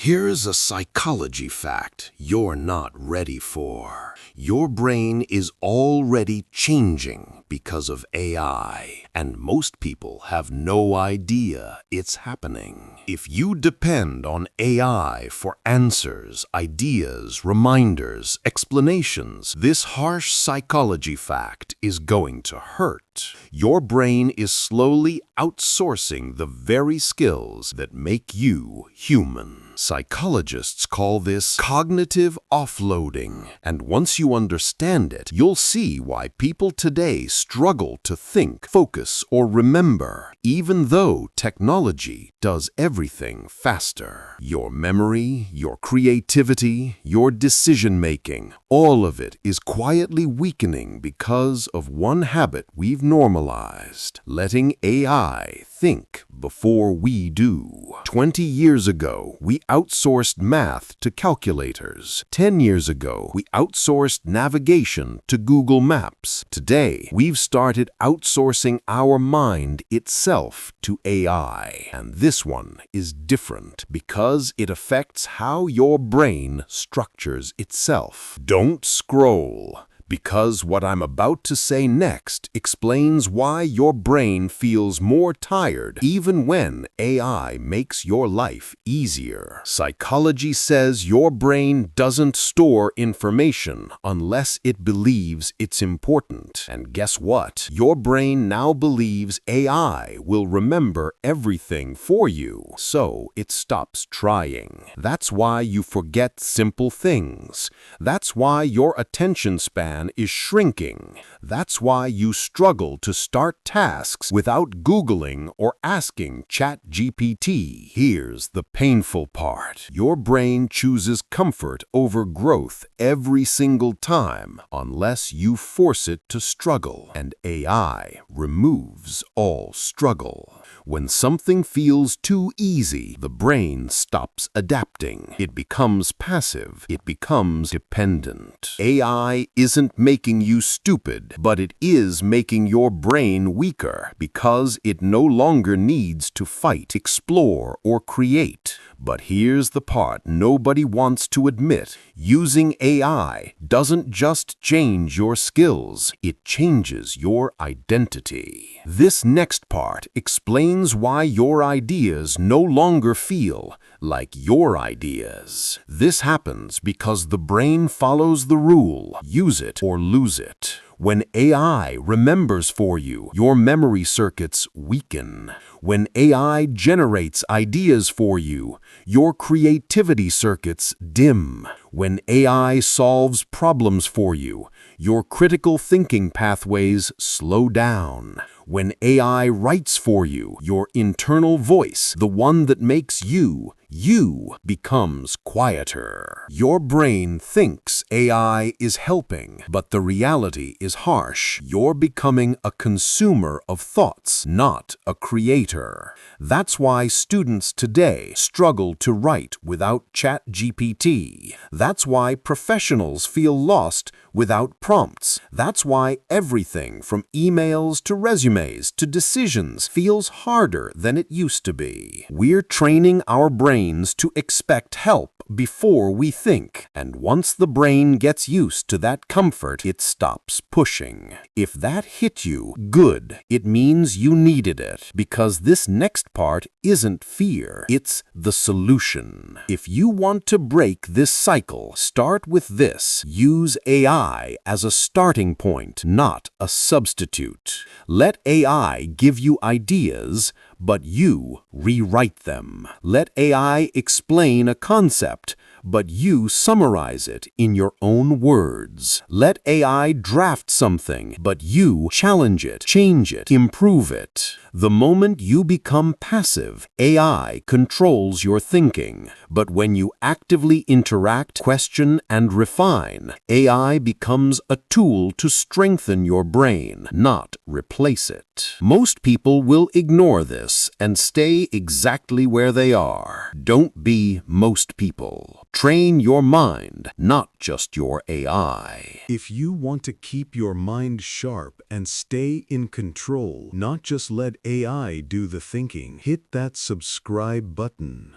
Here's a psychology fact you're not ready for. Your brain is already changing because of AI, and most people have no idea it's happening. If you depend on AI for answers, ideas, reminders, explanations, this harsh psychology fact is going to hurt. Your brain is slowly outsourcing the very skills that make you human. Psychologists call this cognitive offloading, and once you understand it, you'll see why people today struggle to think, focus, or remember, even though technology does everything faster. Your memory, your creativity, your decision-making, all of it is quietly weakening because of one habit we've normalized: letting AI think before we do. 20 years ago, we outsourced math to calculators. 10 years ago, we outsourced navigation to Google Maps. Today, we've started outsourcing our mind itself to AI. And this one is different because it affects how your brain structures itself. Don't scroll, because what I'm about to say next explains why your brain feels more tired even when AI makes your life easier. Psychology says your brain doesn't store information unless it believes it's important. And guess what? Your brain now believes AI will remember everything for you, so it stops trying. That's why you forget simple things. That's why your attention span is shrinking. That's why you struggle to start tasks without Googling or asking ChatGPT. Here's the painful part. Your brain chooses comfort over growth every single time unless you force it to struggle, and AI removes all struggle. When something feels too easy, the brain stops adapting. It becomes passive. It becomes dependent. AI isn't making you stupid, but it is making your brain weaker because it no longer needs to fight, explore, or create. But here's the part nobody wants to admit. Using AI doesn't just change your skills, it changes your identity. This next part explains why your ideas no longer feel like your ideas. This happens because the brain follows the rule: use it or lose it. When AI remembers for you, your memory circuits weaken. When AI generates ideas for you, your creativity circuits dim. When AI solves problems for you, your critical thinking pathways slow down. When AI writes for you, your internal voice, the one that makes you, becomes quieter. Your brain thinks AI is helping, but the reality is harsh. You're becoming a consumer of thoughts, not a creator. That's why students today struggle to write without ChatGPT. That's why professionals feel lost without prompts. That's why everything from emails to resumes to decisions feels harder than it used to be. We're training our brains to expect help before we think, and once the brain gets used to that comfort, it stops pushing. If that hit you, good. It means you needed it, because this next part isn't fear, it's the solution. If you want to break this cycle, start with this: use AI as a starting point, not a substitute. Let AI give you ideas, but you rewrite them. Let AI explain a concept, but you summarize it in your own words. Let AI draft something, but you challenge it, change it, improve it. The moment you become passive, AI controls your thinking. But when you actively interact, question, and refine, AI becomes a tool to strengthen your brain, not replace it. Most people will ignore this and stay exactly where they are. Don't be most people. Train your mind, not just your AI. If you want to keep your mind sharp and stay in control, not just let AI do the thinking, hit that subscribe button.